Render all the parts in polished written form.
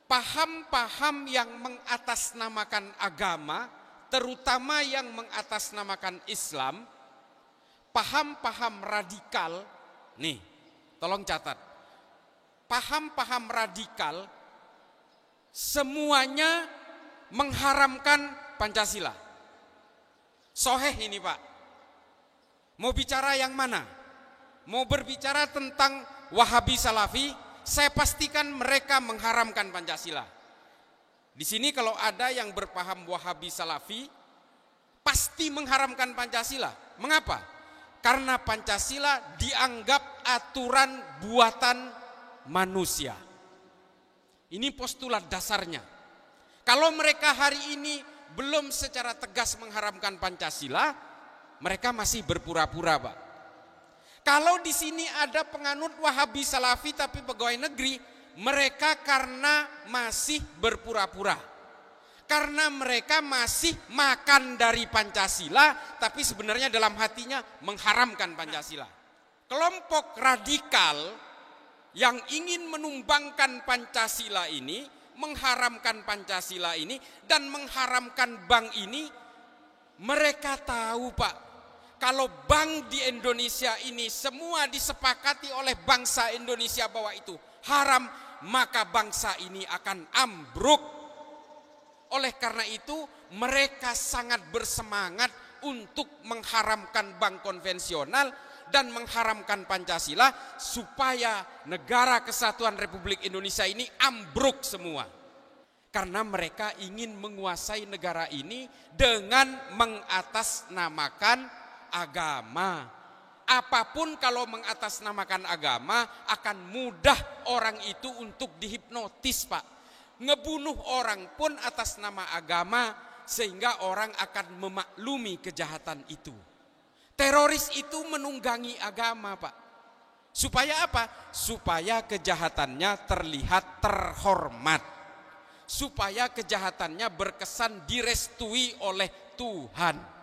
paham-paham yang mengatasnamakan agama, terutama yang mengatasnamakan Islam, paham-paham radikal, nih, tolong catat. Paham-paham radikal semuanya mengharamkan Pancasila. Soheh ini Pak. Mau bicara yang mana? Mau berbicara tentang Wahabi Salafi, saya pastikan mereka mengharamkan Pancasila. Di sini kalau ada yang berpaham Wahabi Salafi, pasti mengharamkan Pancasila. Mengapa? Karena Pancasila dianggap aturan buatan manusia. Ini postulat dasarnya. Kalau mereka hari ini belum secara tegas mengharamkan Pancasila, mereka masih berpura-pura, Pak. Kalau di sini ada penganut Wahabi Salafi tapi pegawai negeri, mereka karena masih berpura-pura. Karena mereka masih makan dari Pancasila, tapi sebenarnya dalam hatinya mengharamkan Pancasila. Kelompok radikal yang ingin menumbangkan Pancasila ini, mengharamkan Pancasila ini, dan mengharamkan bank ini, mereka tahu Pak, kalau bank di Indonesia ini semua disepakati oleh bangsa Indonesia bahwa itu haram, maka bangsa ini akan ambruk. Oleh karena itu, mereka sangat bersemangat untuk mengharamkan bank konvensional dan mengharamkan Pancasila supaya negara kesatuan Republik Indonesia ini ambruk semua. Karena mereka ingin menguasai negara ini dengan mengatasnamakan agama. Apapun kalau mengatasnamakan agama akan mudah orang itu untuk dihipnotis, Pak. Ngebunuh orang pun atas nama agama sehingga orang akan memaklumi kejahatan itu. Teroris itu menunggangi agama, Pak. Supaya apa? Supaya kejahatannya terlihat terhormat. Supaya kejahatannya berkesan direstui oleh Tuhan.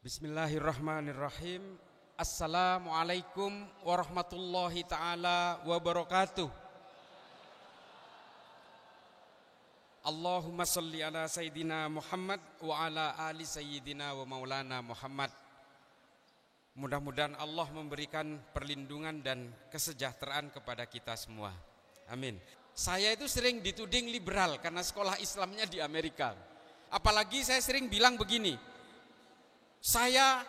Bismillahirrahmanirrahim. Assalamualaikum warahmatullahi ta'ala wabarakatuh. Allahumma salli ala Sayyidina Muhammad wa ala ali Sayyidina wa maulana Muhammad. Mudah-mudahan Allah memberikan perlindungan dan kesejahteraan kepada kita semua. Amin. Saya itu sering dituding liberal karena sekolah Islamnya di Amerika. Apalagi saya sering bilang begini, saya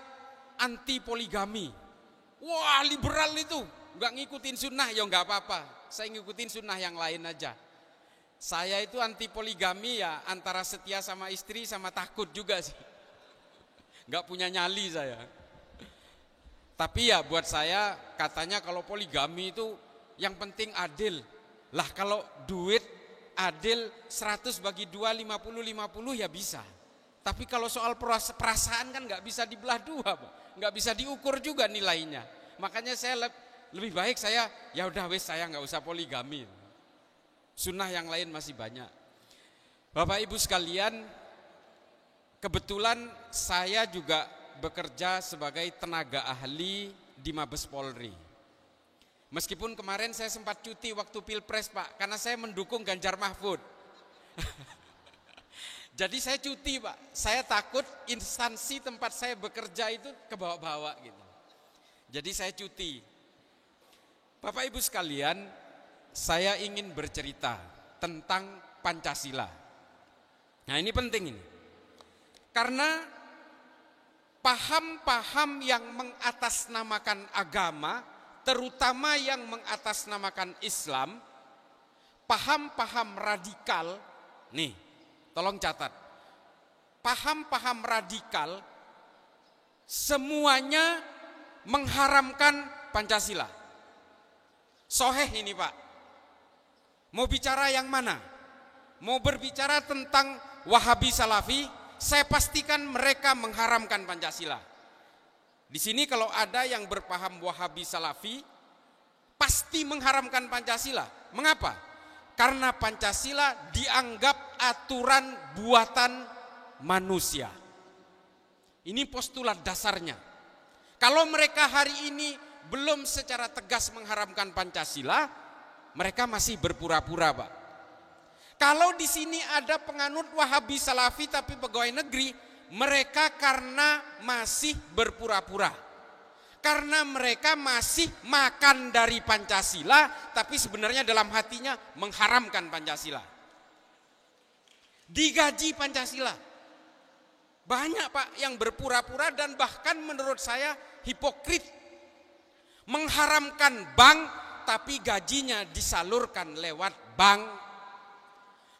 anti poligami. Wah, liberal itu nggak ngikutin sunnah, ya nggak apa-apa. Saya ngikutin sunnah yang lain aja. Saya itu anti poligami ya antara setia sama istri sama takut juga sih. Nggak punya nyali saya. Tapi ya buat saya katanya kalau poligami itu yang penting adil. Lah kalau duit adil 100 bagi 2 50-50 ya bisa. Tapi kalau soal perasaan kan nggak bisa dibelah dua, Pak. Nggak bisa diukur juga nilainya. Makanya saya lebih baik saya ya udah wes saya nggak usah poligami. Sunnah yang lain masih banyak. Bapak Ibu sekalian, kebetulan saya juga bekerja sebagai tenaga ahli di Mabes Polri. Meskipun kemarin saya sempat cuti waktu Pilpres, Pak, karena saya mendukung Ganjar Mahfud. Jadi saya cuti, Pak. Saya takut instansi tempat saya bekerja itu kebawa-bawa gitu. Jadi saya cuti. Bapak Ibu sekalian, saya ingin bercerita tentang Pancasila. Nah, ini penting ini. Karena paham-paham yang mengatasnamakan agama, terutama yang mengatasnamakan Islam, paham-paham radikal, nih, tolong catat. Paham-paham radikal semuanya mengharamkan Pancasila. Soheh ini, Pak. Mau bicara yang mana? Mau berbicara tentang Wahabi Salafi, saya pastikan mereka mengharamkan Pancasila. Di sini kalau ada yang berpaham Wahabi Salafi, pasti mengharamkan Pancasila. Mengapa? Karena Pancasila dianggap aturan buatan manusia. Ini postulat dasarnya. Kalau mereka hari ini belum secara tegas mengharamkan Pancasila, mereka masih berpura-pura, Pak. Kalau di sini ada penganut Wahabi Salafi tapi pegawai negeri, mereka karena masih berpura-pura. Karena mereka masih makan dari Pancasila, tapi sebenarnya dalam hatinya mengharamkan Pancasila. Digaji Pancasila. Banyak, Pak, yang berpura-pura dan bahkan menurut saya hipokrit. Mengharamkan bank tapi gajinya disalurkan lewat bank.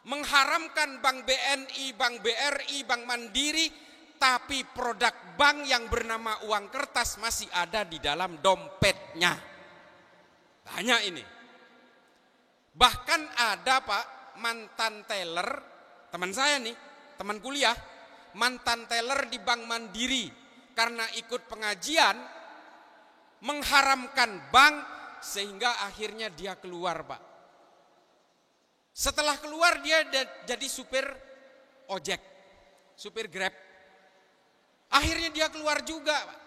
Mengharamkan Bank BNI, Bank BRI, Bank Mandiri, tapi produk bank yang bernama uang kertas masih ada di dalam dompetnya. Banyak ini. Bahkan ada, Pak, mantan teller, teman saya nih, teman kuliah, mantan teller di Bank Mandiri karena ikut pengajian mengharamkan bank sehingga akhirnya dia keluar, Pak. Setelah keluar dia jadi supir ojek, supir Grab. Akhirnya dia keluar juga, Pak.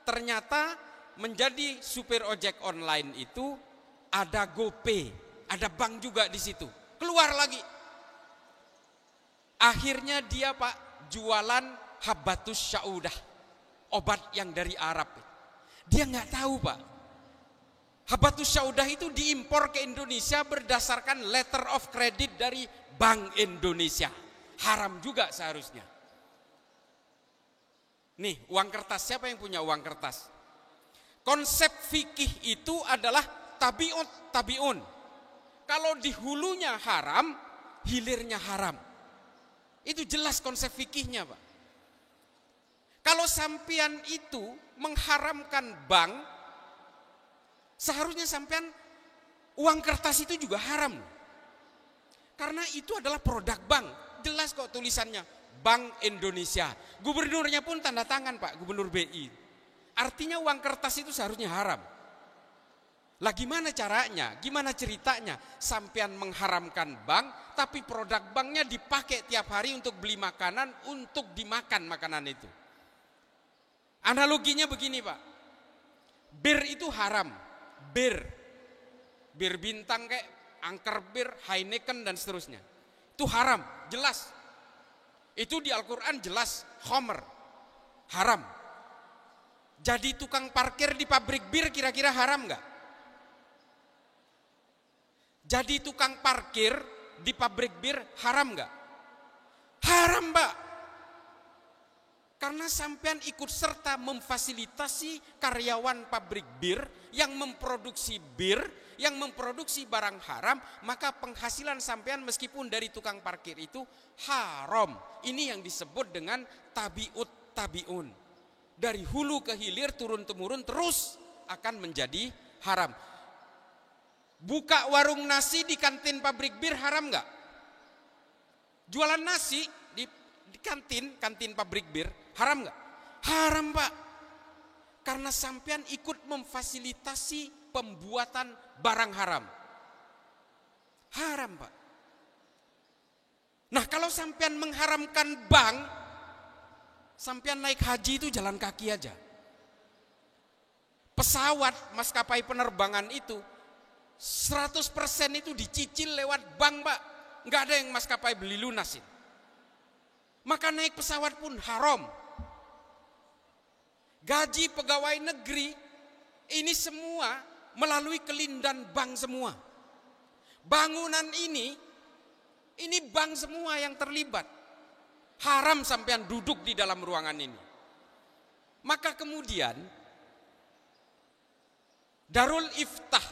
Ternyata menjadi supir ojek online itu ada GoPay, ada bank juga di situ. Keluar lagi. Akhirnya dia, Pak, jualan Habbatus Saudah, obat yang dari Arab. Dia nggak tahu, Pak. Habbatus Saudah itu diimpor ke Indonesia berdasarkan letter of credit dari Bank Indonesia. Haram juga seharusnya. Nih, uang kertas, siapa yang punya uang kertas? Konsep fikih itu adalah tabiun. Kalau di hulunya haram, hilirnya haram. Itu jelas konsep fikihnya, Pak. Kalau sampean itu mengharamkan bank, seharusnya sampean uang kertas itu juga haram. Karena itu adalah produk bank. Jelas kok tulisannya Bank Indonesia. Gubernurnya pun tanda tangan, Pak, Gubernur BI. Artinya uang kertas itu seharusnya haram. Lah gimana caranya? Gimana ceritanya? Sampean mengharamkan bank, tapi produk banknya dipakai tiap hari untuk beli makanan, untuk dimakan makanan itu. Analoginya begini, Pak. Bir itu haram. Bir bintang kayak angker bir, Heineken dan seterusnya. Itu haram, jelas. Itu di Al-Quran jelas, khomer, haram. Jadi tukang parkir di pabrik bir kira-kira haram nggak? Jadi tukang parkir di pabrik bir haram nggak? Haram, Pak. Karena sampean ikut serta memfasilitasi karyawan pabrik bir yang memproduksi bir, yang memproduksi barang haram, maka penghasilan sampean meskipun dari tukang parkir itu haram. Ini yang disebut dengan tabiun. Dari hulu ke hilir, turun-temurun terus akan menjadi haram. Buka warung nasi di kantin pabrik bir haram nggak? Jualan nasi di kantin pabrik bir haram nggak? Haram, Pak. Karena sampean ikut memfasilitasi pembuatan barang haram. Haram, Pak. Nah, kalau sampean mengharamkan bank, sampean naik haji itu jalan kaki aja. Pesawat maskapai penerbangan itu 100% itu dicicil lewat bank, Pak. Nggak ada yang maskapai beli lunasin. Maka naik pesawat pun haram. Gaji pegawai negeri ini semua melalui kelindan bank semua. Bangunan ini bank semua yang terlibat. Haram sampean duduk di dalam ruangan ini. Maka kemudian Darul Iftah,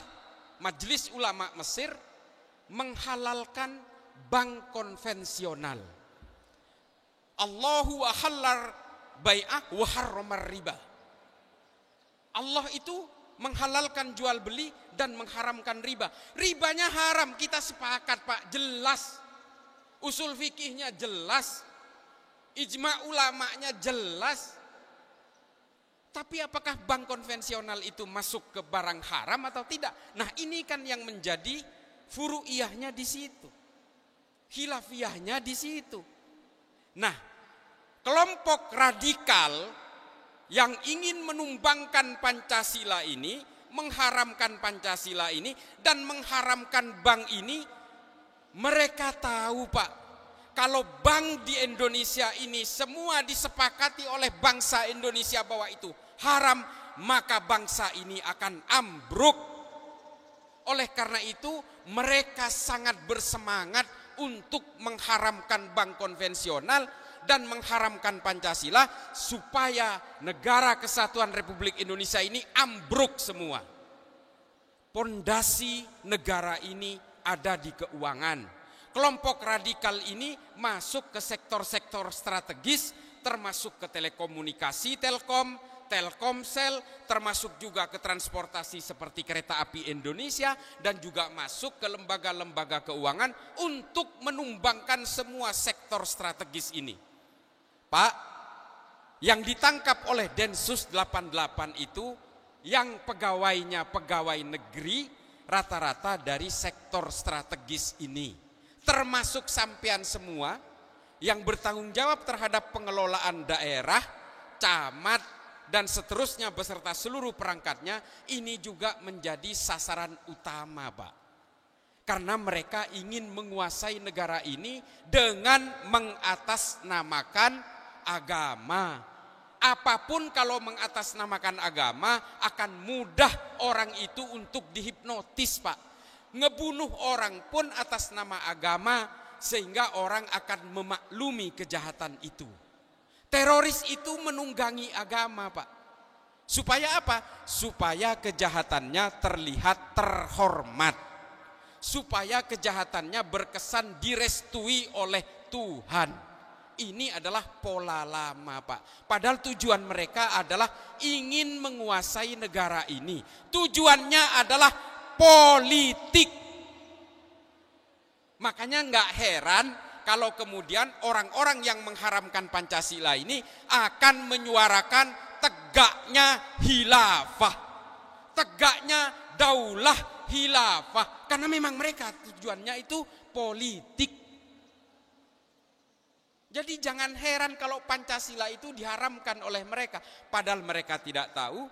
Majelis Ulama Mesir, menghalalkan bank konvensional. Allahu ahallar bai'ah wa harramar riba. Allah itu menghalalkan jual beli dan mengharamkan riba. Ribanya haram, kita sepakat, Pak, jelas. Usul fikihnya jelas. Ijma ulamanya jelas. Tapi apakah bank konvensional itu masuk ke barang haram atau tidak? Nah, ini kan yang menjadi furu'iyahnya di situ. Khilafiyahnya di situ. Nah, kelompok radikal yang ingin menumbangkan Pancasila ini, mengharamkan Pancasila ini, dan mengharamkan bank ini, mereka tahu Pak, kalau bank di Indonesia ini semua disepakati oleh bangsa Indonesia bahwa itu haram, maka bangsa ini akan ambruk. Oleh karena itu, mereka sangat bersemangat untuk mengharamkan bank konvensional dan mengharamkan Pancasila supaya negara kesatuan Republik Indonesia ini ambruk semua. Pondasi negara ini ada di keuangan. Kelompok radikal ini masuk ke sektor-sektor strategis, termasuk ke telekomunikasi, Telkom, Telkomsel, termasuk juga ke transportasi seperti kereta api Indonesia, dan juga masuk ke lembaga-lembaga keuangan untuk menumbangkan semua sektor strategis ini. Pak, yang ditangkap oleh Densus 88 itu, yang pegawainya pegawai negeri, rata-rata dari sektor strategis ini. Termasuk sampean semua yang bertanggung jawab terhadap pengelolaan daerah, camat, dan seterusnya beserta seluruh perangkatnya, ini juga menjadi sasaran utama Pak. Karena mereka ingin menguasai negara ini dengan mengatasnamakan agama. Apapun kalau mengatasnamakan agama akan mudah orang itu untuk dihipnotis Pak. Ngebunuh orang pun atas nama agama sehingga orang akan memaklumi kejahatan itu. Teroris itu menunggangi agama Pak. Supaya apa? Supaya kejahatannya terlihat terhormat. Supaya kejahatannya berkesan direstui oleh Tuhan. Ini adalah pola lama Pak. Padahal tujuan mereka adalah ingin menguasai negara ini. Tujuannya adalah politik. Makanya nggak heran kalau kemudian orang-orang yang mengharamkan Pancasila ini akan menyuarakan tegaknya khilafah, tegaknya daulah khilafah. Karena memang mereka tujuannya itu politik. Jadi jangan heran kalau Pancasila itu diharamkan oleh mereka. Padahal mereka tidak tahu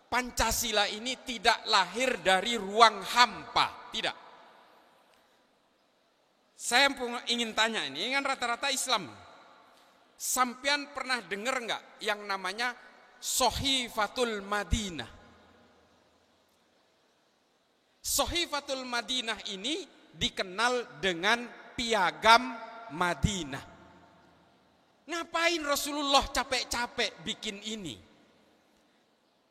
Pancasila ini tidak lahir dari ruang hampa. Tidak. Saya ingin tanya ini kan rata-rata Islam. Sampean pernah dengar enggak yang namanya Sahifatul Madinah? Sahifatul Madinah ini dikenal dengan Piagam Madinah. Ngapain Rasulullah capek-capek bikin ini?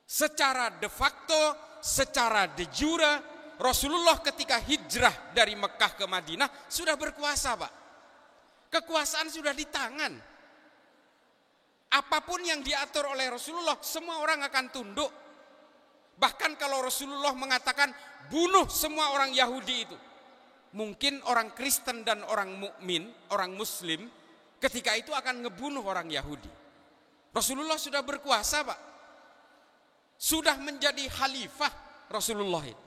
Secara de facto, secara de jure, Rasulullah ketika hijrah dari Mekah ke Madinah sudah berkuasa Pak. Kekuasaan sudah di tangan. Apapun yang diatur oleh Rasulullah, semua orang akan tunduk. Bahkan kalau Rasulullah mengatakan bunuh semua orang Yahudi itu, mungkin orang Kristen dan orang mukmin, orang Muslim, ketika itu akan ngebunuh orang Yahudi. Rasulullah sudah berkuasa Pak. Sudah menjadi khalifah Rasulullah itu.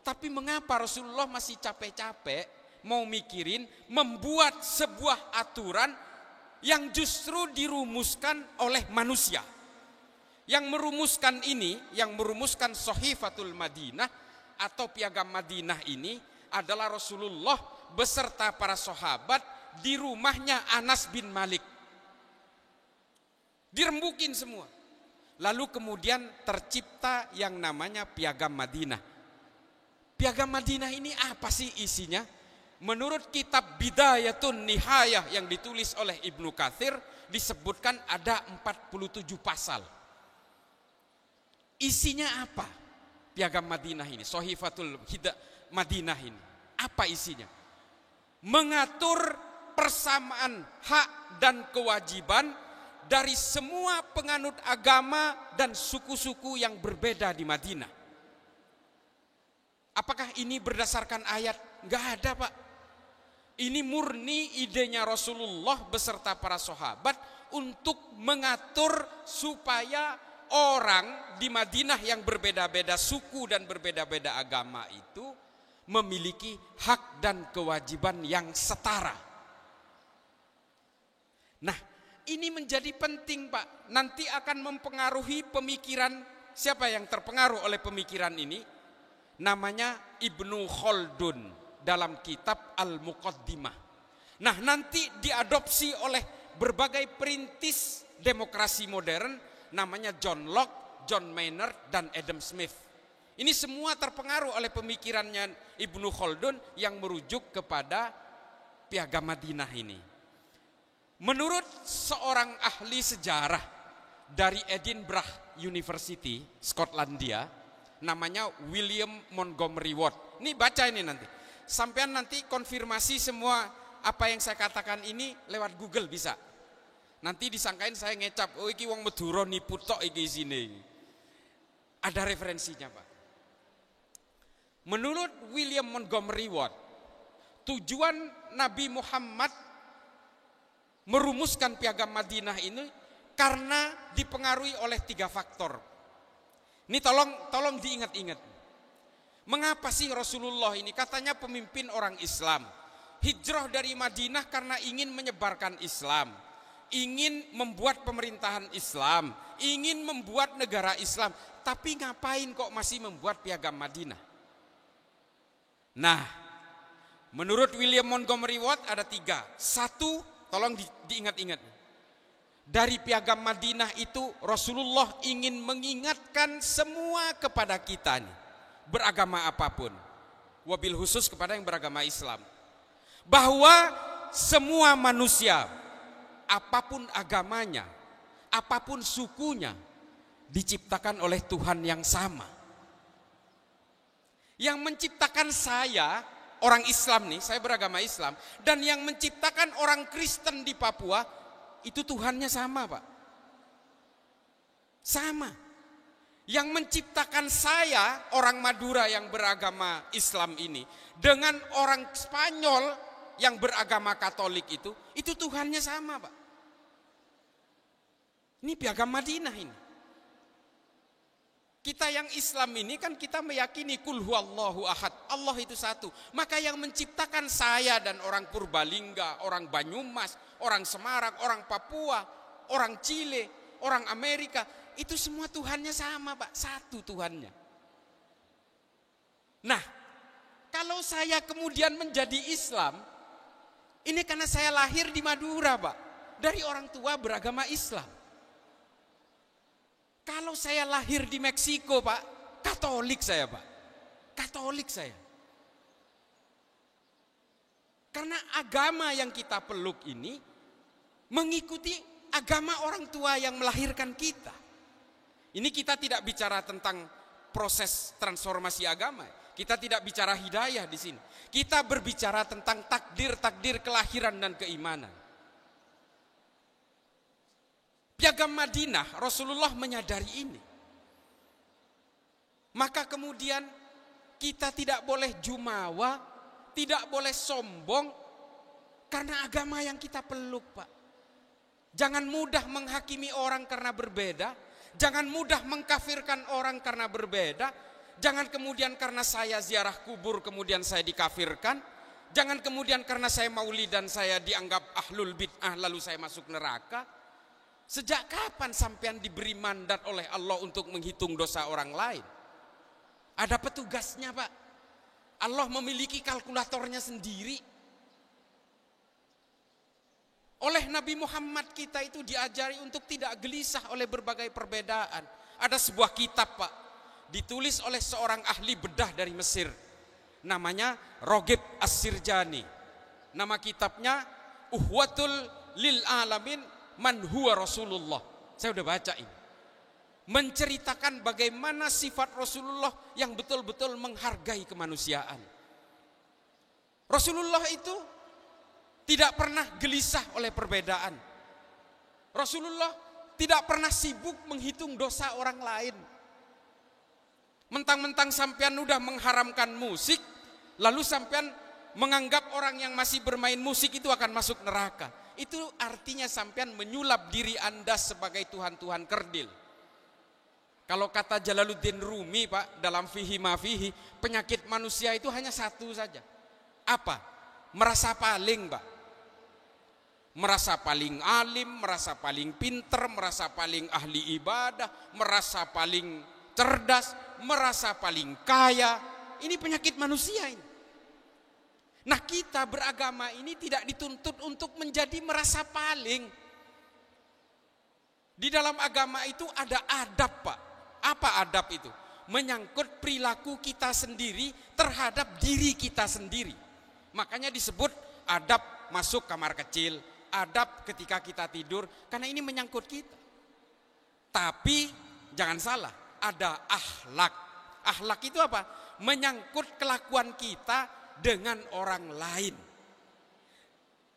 Tapi mengapa Rasulullah masih capek-capek mau mikirin membuat sebuah aturan yang justru dirumuskan oleh manusia. Yang merumuskan ini, yang merumuskan Sahifatul Madinah atau Piagam Madinah ini adalah Rasulullah beserta para sahabat di rumahnya Anas bin Malik. Dirembukin semua. Lalu kemudian tercipta yang namanya Piagam Madinah. Piagam Madinah ini apa sih isinya? Menurut kitab Bidayatun Nihayah yang ditulis oleh Ibnu Katsir disebutkan ada 47 pasal. Isinya apa? Piagam Madinah ini, Sahifatul Madinah ini. Apa isinya? Mengatur persamaan hak dan kewajiban dari semua penganut agama dan suku-suku yang berbeda di Madinah. Apakah ini berdasarkan ayat? Enggak ada Pak. Ini murni idenya Rasulullah beserta para sahabat untuk mengatur supaya orang di Madinah yang berbeda-beda suku dan berbeda-beda agama itu memiliki hak dan kewajiban yang setara. Nah, ini menjadi penting Pak. Nanti akan mempengaruhi pemikiran. Siapa yang terpengaruh oleh pemikiran ini? Namanya Ibnu Khaldun dalam kitab Al-Muqaddimah. Nah, nanti diadopsi oleh berbagai perintis demokrasi modern, namanya John Locke, John Maynard, dan Adam Smith. Ini semua terpengaruh oleh pemikirannya Ibnu Khaldun yang merujuk kepada Piagam Madinah ini. Menurut seorang ahli sejarah dari Edinburgh University, Skotlandia, namanya William Montgomery Watt. Ini baca ini nanti. Sampean nanti konfirmasi semua apa yang saya katakan ini lewat Google bisa. Nanti disangkain saya ngecap, oh iki wong Madura nipu tok iki sini. Ada referensinya Pak. Menurut William Montgomery Watt, tujuan Nabi Muhammad merumuskan Piagam Madinah ini karena dipengaruhi oleh 3 faktor. Ini tolong diingat-ingat. Mengapa sih Rasulullah ini katanya pemimpin orang Islam, hijrah dari Madinah karena ingin menyebarkan Islam, ingin membuat pemerintahan Islam, ingin membuat negara Islam, tapi ngapain kok masih membuat Piagam Madinah? Nah, menurut William Montgomery Watt ada 3. 1, tolong diingat-ingat. Dari Piagam Madinah itu Rasulullah ingin mengingatkan semua kepada kita nih, beragama apapun, wabil khusus kepada yang beragama Islam, bahwa semua manusia, apapun agamanya, apapun sukunya, diciptakan oleh Tuhan yang sama. Yang menciptakan saya, orang Islam nih, saya beragama Islam, dan yang menciptakan orang Kristen di Papua, itu Tuhannya sama Pak. Sama. Yang menciptakan saya, orang Madura yang beragama Islam ini, dengan orang Spanyol yang beragama Katolik itu Tuhannya sama Pak. Ini Piagam Madinah ini. Kita yang Islam ini kan kita meyakini kul huwallahu ahad, Allah itu satu. Maka yang menciptakan saya dan orang Purbalingga, orang Banyumas, orang Semarang, orang Papua, orang Chile, orang Amerika, itu semua Tuhannya sama Pak, satu Tuhannya. Nah, kalau saya kemudian menjadi Islam, ini karena saya lahir di Madura Pak, dari orang tua beragama Islam. Kalau saya lahir di Meksiko Pak, Katolik saya Pak, Katolik saya. Karena agama yang kita peluk ini mengikuti agama orang tua yang melahirkan kita. Ini kita tidak bicara tentang proses transformasi agama. Kita tidak bicara hidayah di sini. Kita berbicara tentang takdir-takdir kelahiran dan keimanan. Piagam Madinah, Rasulullah menyadari ini. Maka kemudian kita tidak boleh jumawa, tidak boleh sombong, karena agama yang kita peluk Pak. Jangan mudah menghakimi orang karena berbeda, jangan mudah mengkafirkan orang karena berbeda, jangan kemudian karena saya ziarah kubur kemudian saya dikafirkan, jangan kemudian karena saya maulidan saya dianggap ahlul bid'ah lalu saya masuk neraka. Sejak kapan sampean diberi mandat oleh Allah untuk menghitung dosa orang lain? Ada petugasnya Pak. Allah memiliki kalkulatornya sendiri. Oleh Nabi Muhammad kita itu diajari untuk tidak gelisah oleh berbagai perbedaan. Ada sebuah kitab Pak, ditulis oleh seorang ahli bedah dari Mesir. Namanya Roghib As-Sirjani. Nama kitabnya Uhwatul Lil Alamin Man huwa Rasulullah. Saya udah baca ini. Menceritakan bagaimana sifat Rasulullah yang betul-betul menghargai kemanusiaan. Rasulullah itu tidak pernah gelisah oleh perbedaan. Rasulullah tidak pernah sibuk menghitung dosa orang lain. Mentang-mentang sampean udah mengharamkan musik, lalu sampean menganggap orang yang masih bermain musik itu akan masuk neraka. Itu artinya sampean menyulap diri Anda sebagai Tuhan-Tuhan kerdil. Kalau kata Jalaluddin Rumi Pak, dalam Fihi Ma Fihi, penyakit manusia itu hanya satu saja. Apa? Merasa paling Pak. Merasa paling alim, merasa paling pinter, merasa paling ahli ibadah, merasa paling cerdas, merasa paling kaya. Ini penyakit manusia ini. Nah, kita beragama ini tidak dituntut untuk menjadi merasa paling. Di dalam agama itu ada adab, Pak. Apa adab itu? Menyangkut perilaku kita sendiri terhadap diri kita sendiri. Makanya disebut adab masuk kamar kecil, adab ketika kita tidur, karena ini menyangkut kita. Tapi jangan salah, ada akhlak. Akhlak itu apa? Menyangkut kelakuan kita dengan orang lain.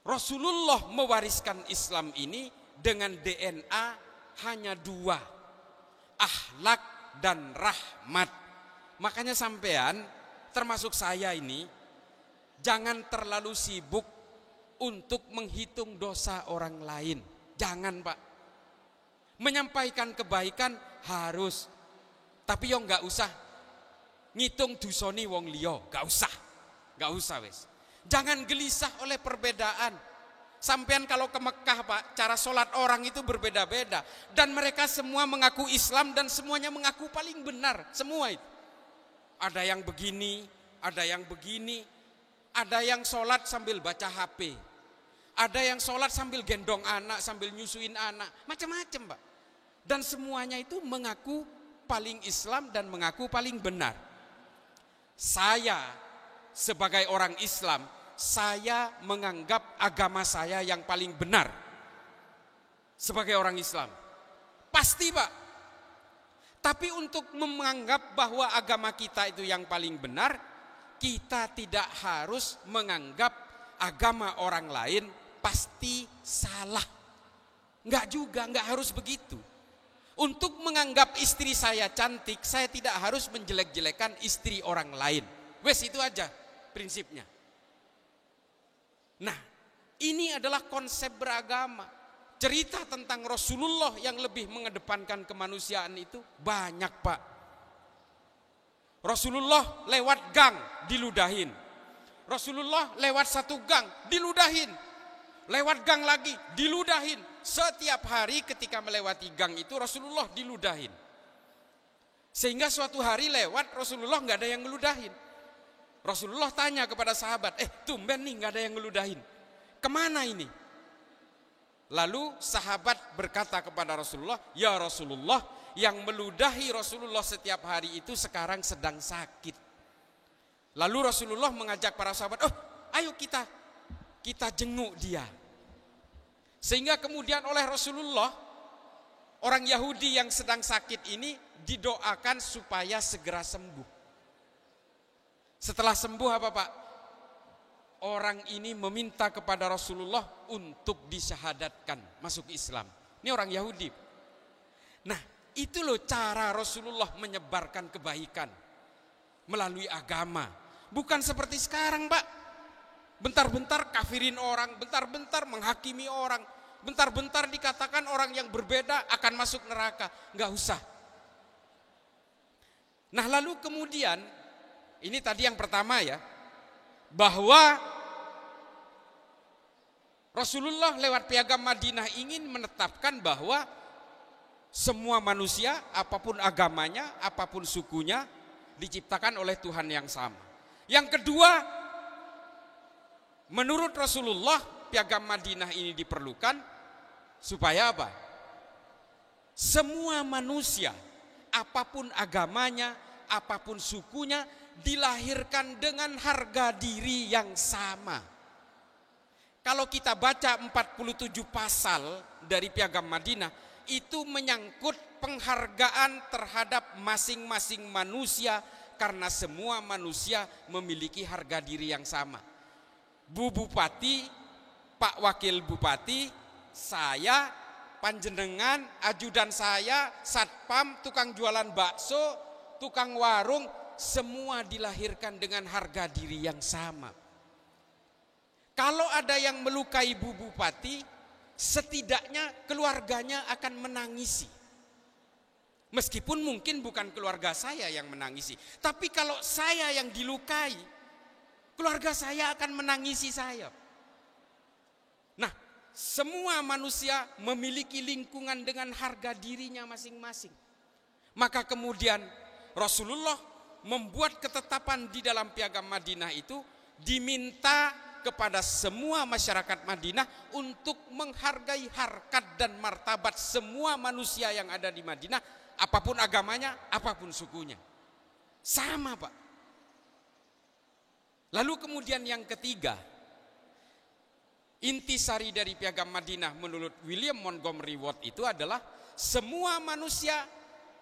Rasulullah mewariskan Islam ini dengan DNA hanya dua, akhlak dan rahmat. Makanya sampean, termasuk saya ini, jangan terlalu sibuk untuk menghitung dosa orang lain. Jangan, Pak. Menyampaikan kebaikan harus, tapi yo nggak usah ngitung dusoni wong liya, nggak usah wes. Jangan gelisah oleh perbedaan. Sampean kalau ke Mekah, Pak, cara sholat orang itu berbeda-beda, dan mereka semua mengaku Islam dan semuanya mengaku paling benar, semua itu. Ada yang begini, ada yang begini, ada yang sholat sambil baca HP, ada yang sholat sambil gendong anak, sambil nyusuin anak, macam-macam, Pak. Dan semuanya itu mengaku paling Islam dan mengaku paling benar. Saya sebagai orang Islam, saya menganggap agama saya yang paling benar. Sebagai orang Islam, pasti, Pak. Tapi untuk menganggap bahwa agama kita itu yang paling benar, kita tidak harus menganggap agama orang lain pasti salah. Enggak juga, enggak harus begitu. Untuk menganggap istri saya cantik, saya tidak harus menjelek-jelekan istri orang lain. Wes, itu aja prinsipnya. Nah, ini adalah konsep beragama. Cerita tentang Rasulullah yang lebih mengedepankan kemanusiaan itu banyak, Pak. Rasulullah lewat gang diludahin. Rasulullah lewat satu gang diludahin. Lewat gang lagi diludahin. Setiap hari ketika melewati gang itu Rasulullah diludahin. Sehingga suatu hari lewat Rasulullah nggak ada yang ngeludahin. Rasulullah tanya kepada sahabat, tumben nih nggak ada yang ngeludahin. Kemana ini? Lalu sahabat berkata kepada Rasulullah, ya Rasulullah, yang meludahi Rasulullah setiap hari itu sekarang sedang sakit. Lalu Rasulullah mengajak para sahabat, ayo kita jenguk dia. Sehingga kemudian oleh Rasulullah, orang Yahudi yang sedang sakit ini didoakan supaya segera sembuh. Setelah sembuh apa, Pak? Orang ini meminta kepada Rasulullah untuk disyahadatkan, masuk Islam. Ini orang Yahudi. Nah, itu loh cara Rasulullah menyebarkan kebaikan melalui agama. Bukan seperti sekarang, Pak. Bentar-bentar kafirin orang, bentar-bentar menghakimi orang, bentar-bentar dikatakan orang yang berbeda akan masuk neraka. Nggak usah. Nah, lalu kemudian, ini tadi yang pertama ya, bahwa Rasulullah lewat piagam Madinah ingin menetapkan bahwa semua manusia, apapun agamanya, apapun sukunya, diciptakan oleh Tuhan yang sama. Yang kedua, menurut Rasulullah, piagam Madinah ini diperlukan supaya apa? Semua manusia, apapun agamanya, apapun sukunya, dilahirkan dengan harga diri yang sama. Kalau kita baca 47 pasal dari piagam Madinah, itu menyangkut penghargaan terhadap masing-masing manusia karena semua manusia memiliki harga diri yang sama. Bu Bupati, Pak Wakil Bupati, saya, panjenengan, ajudan saya, satpam, tukang jualan bakso, tukang warung, semua dilahirkan dengan harga diri yang sama. Kalau ada yang melukai Bu Bupati, setidaknya keluarganya akan menangisi. Meskipun mungkin bukan keluarga saya yang menangisi, tapi kalau saya yang dilukai, keluarga saya akan menangisi saya. Nah, semua manusia memiliki lingkungan dengan harga dirinya masing-masing. Maka kemudian Rasulullah membuat ketetapan di dalam Piagam Madinah itu, diminta kepada semua masyarakat Madinah untuk menghargai harkat dan martabat semua manusia yang ada di Madinah, apapun agamanya, apapun sukunya. Sama, Pak. Lalu kemudian yang ketiga, intisari dari Piagam Madinah menurut William Montgomery Watt itu adalah semua manusia,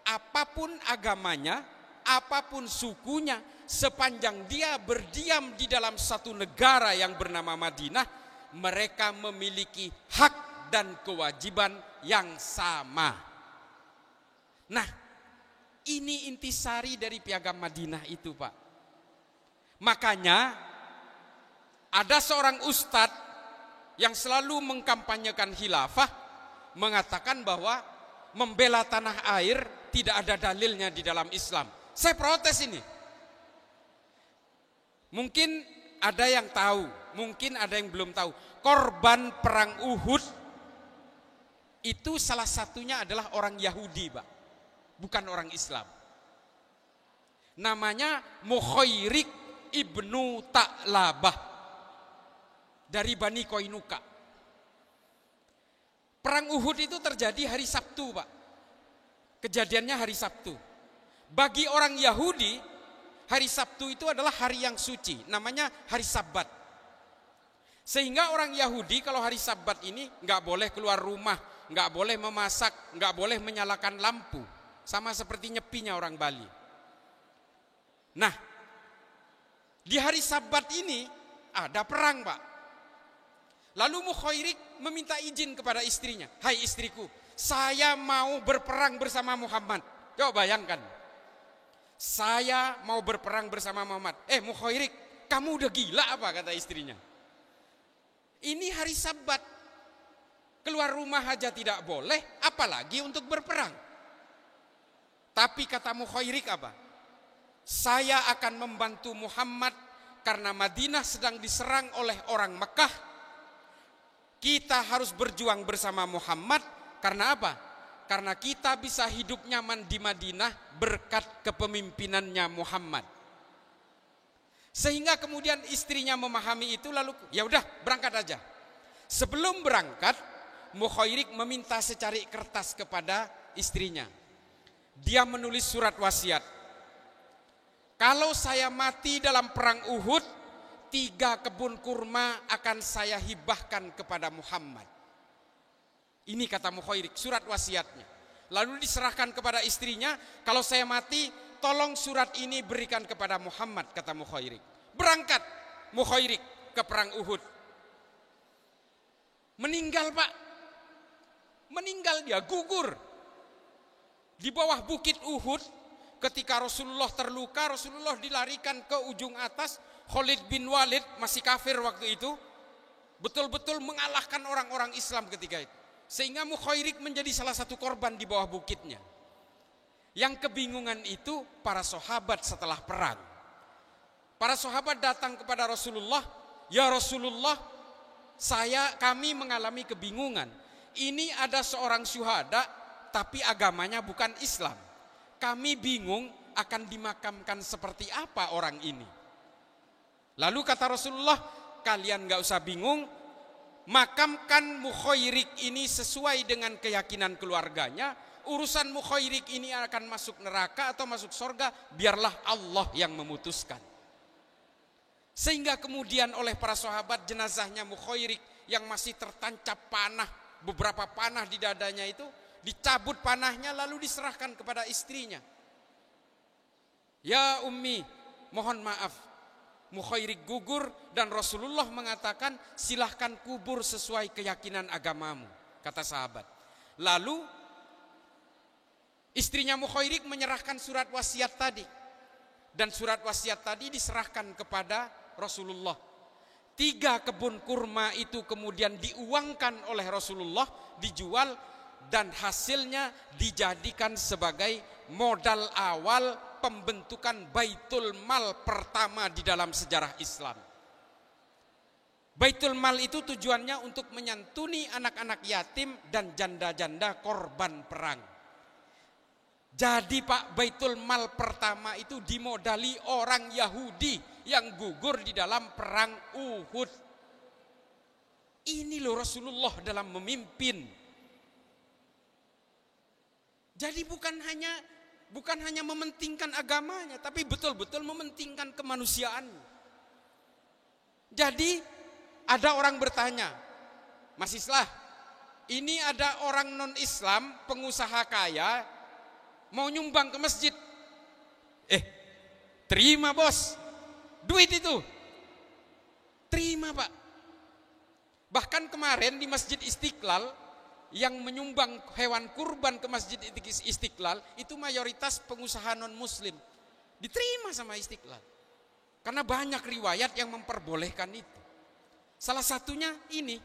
apapun agamanya, apapun sukunya, sepanjang dia berdiam di dalam satu negara yang bernama Madinah, mereka memiliki hak dan kewajiban yang sama. Nah, ini intisari dari Piagam Madinah itu, Pak. Makanya ada seorang ustadz yang selalu mengkampanyekan khilafah mengatakan bahwa membela tanah air tidak ada dalilnya di dalam Islam. Saya protes ini. Mungkin ada yang tahu, mungkin ada yang belum tahu. Korban perang Uhud itu salah satunya adalah orang Yahudi, Pak. Bukan orang Islam. Namanya Mukhairik ibnu Ta'labah dari Bani Koinuka. Perang Uhud itu terjadi hari Sabtu, Pak. Kejadiannya hari Sabtu. Bagi orang Yahudi, hari Sabtu itu adalah hari yang suci, namanya hari Sabat. Sehingga orang Yahudi kalau hari Sabat ini nggak boleh keluar rumah, nggak boleh memasak, nggak boleh menyalakan lampu, sama seperti nyepinya orang Bali. Nah, di hari Sabat ini ada perang, Pak. Lalu Mukhairik meminta izin kepada istrinya, "Hai istriku, saya mau berperang bersama Muhammad." Coba bayangkan, saya mau berperang bersama Muhammad. Mukhairik, kamu udah gila apa, kata istrinya. Ini hari Sabat, keluar rumah aja tidak boleh, apalagi untuk berperang. Tapi kata Mukhairik apa? Saya akan membantu Muhammad karena Madinah sedang diserang oleh orang Mekah. Kita harus berjuang bersama Muhammad karena apa? Karena kita bisa hidup nyaman di Madinah berkat kepemimpinannya Muhammad. Sehingga kemudian istrinya memahami itu, lalu ya udah berangkat aja. Sebelum berangkat, Mukhairik meminta secari kertas kepada istrinya. Dia menulis surat wasiat. Kalau saya mati dalam perang Uhud, 3 kebun kurma akan saya hibahkan kepada Muhammad. Ini kata Mukhairik, surat wasiatnya. Lalu diserahkan kepada istrinya, kalau saya mati, tolong surat ini berikan kepada Muhammad, kata Mukhairik. Berangkat Mukhairik ke perang Uhud. Meninggal, Pak. Meninggal dia, gugur. Di bawah bukit Uhud, ketika Rasulullah terluka, Rasulullah dilarikan ke ujung atas. Khalid bin Walid masih kafir waktu itu, betul-betul mengalahkan orang-orang Islam ketika itu. Sehingga Mukhairik menjadi salah satu korban di bawah bukitnya. Yang kebingungan itu para sahabat setelah perang. Para sahabat datang kepada Rasulullah, "Ya Rasulullah, kami mengalami kebingungan. Ini ada seorang syuhada tapi agamanya bukan Islam. Kami bingung akan dimakamkan seperti apa orang ini." Lalu kata Rasulullah, "Kalian gak usah bingung, makamkan Mukhairik ini sesuai dengan keyakinan keluarganya. Urusan Mukhairik ini akan masuk neraka atau masuk surga, biarlah Allah yang memutuskan." Sehingga kemudian oleh para sahabat, jenazahnya Mukhairik yang masih tertancap panah, beberapa panah di dadanya itu, dicabut panahnya lalu diserahkan kepada istrinya. "Ya Ummi, mohon maaf, Mukhairik gugur dan Rasulullah mengatakan silahkan kubur sesuai keyakinan agamamu," kata sahabat. Lalu istrinya Mukhairik menyerahkan surat wasiat tadi, dan surat wasiat tadi diserahkan kepada Rasulullah. 3 kebun kurma itu kemudian diuangkan oleh Rasulullah, dijual, dan hasilnya dijadikan sebagai modal awal pembentukan, membentukan Baitul Mal pertama di dalam sejarah Islam. Baitul Mal itu tujuannya untuk menyantuni anak-anak yatim dan janda-janda korban perang. Jadi Pak, Baitul Mal pertama itu dimodali orang Yahudi yang gugur di dalam perang Uhud. Ini loh Rasulullah dalam memimpin. Jadi bukan hanya mementingkan agamanya, tapi betul-betul mementingkan kemanusiaan. Jadi ada orang bertanya, Mas Islah, ini ada orang non-Islam, pengusaha kaya, mau nyumbang ke masjid. Terima bos, duit itu. Terima Pak. Bahkan kemarin di Masjid Istiqlal, yang menyumbang hewan kurban ke Masjid Istiqlal, itu mayoritas pengusaha non-muslim. Diterima sama Istiqlal. Karena banyak riwayat yang memperbolehkan itu. Salah satunya ini,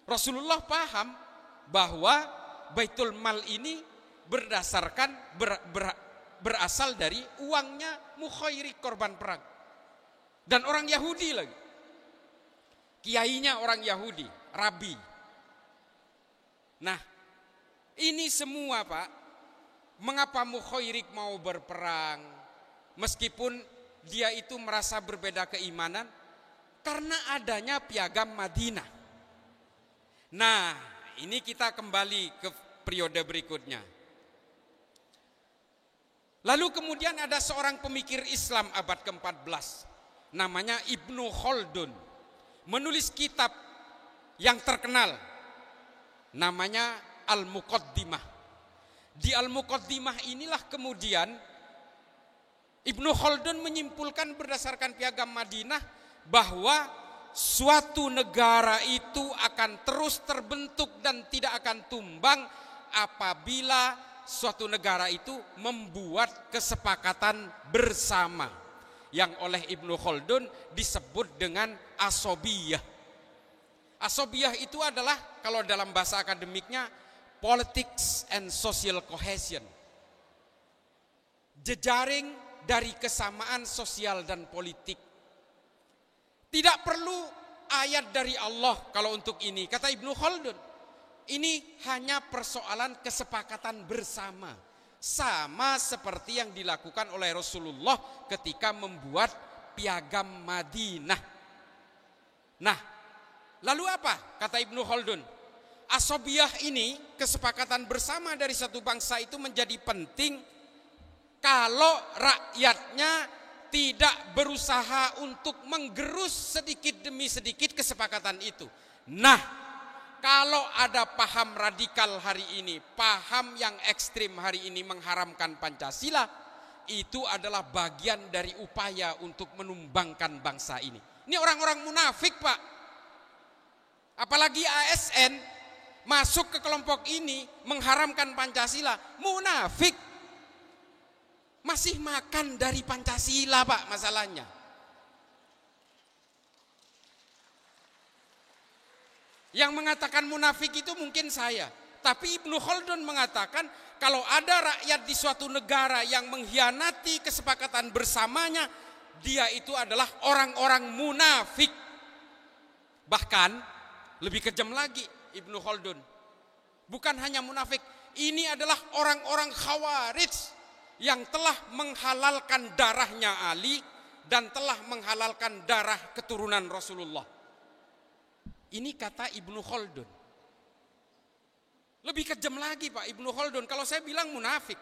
Rasulullah paham bahwa Baitul Mal ini berasal dari uangnya mukhairik korban perang. Dan orang Yahudi lagi. Kiainya orang Yahudi, rabi. Nah, ini semua Pak, mengapa mukhairik mau berperang? Meskipun dia itu merasa berbeda keimanan, karena adanya piagam Madinah. Nah, ini kita kembali ke periode berikutnya. Lalu kemudian ada seorang pemikir Islam abad ke-14, namanya Ibnu Khaldun, menulis kitab yang terkenal, namanya Al-Muqaddimah. Di Al-Muqaddimah inilah kemudian Ibnu Khaldun menyimpulkan berdasarkan piagam Madinah bahwa suatu negara itu akan terus terbentuk dan tidak akan tumbang apabila suatu negara itu membuat kesepakatan bersama yang oleh Ibnu Khaldun disebut dengan asobiyah. Asobiyah itu adalah, kalau dalam bahasa akademiknya, politics and social cohesion. Jejaring dari kesamaan sosial dan politik. Tidak perlu ayat dari Allah kalau untuk ini, kata Ibnu Khaldun. Ini hanya persoalan kesepakatan bersama. Sama seperti yang dilakukan oleh Rasulullah ketika membuat piagam Madinah. Nah, lalu apa? Kata Ibnu Khaldun. Asobiyah ini, kesepakatan bersama dari satu bangsa itu menjadi penting kalau rakyatnya tidak berusaha untuk menggerus sedikit demi sedikit kesepakatan itu. Nah, kalau ada paham radikal hari ini, paham yang ekstrim hari ini mengharamkan Pancasila, itu adalah bagian dari upaya untuk menumbangkan bangsa ini. Ini orang-orang munafik Pak. Apalagi ASN masuk ke kelompok ini mengharamkan Pancasila, munafik. Masih makan dari Pancasila Pak masalahnya. Yang mengatakan munafik itu mungkin saya. Tapi Ibnu Khaldun mengatakan kalau ada rakyat di suatu negara yang mengkhianati kesepakatan bersamanya, dia itu adalah orang-orang munafik. Bahkan lebih kejam lagi Ibnu Khaldun. Bukan hanya munafik, ini adalah orang-orang khawarij yang telah menghalalkan darahnya Ali dan telah menghalalkan darah keturunan Rasulullah. Ini kata Ibnu Khaldun. Lebih kejam lagi Pak Ibnu Khaldun, kalau saya bilang munafik.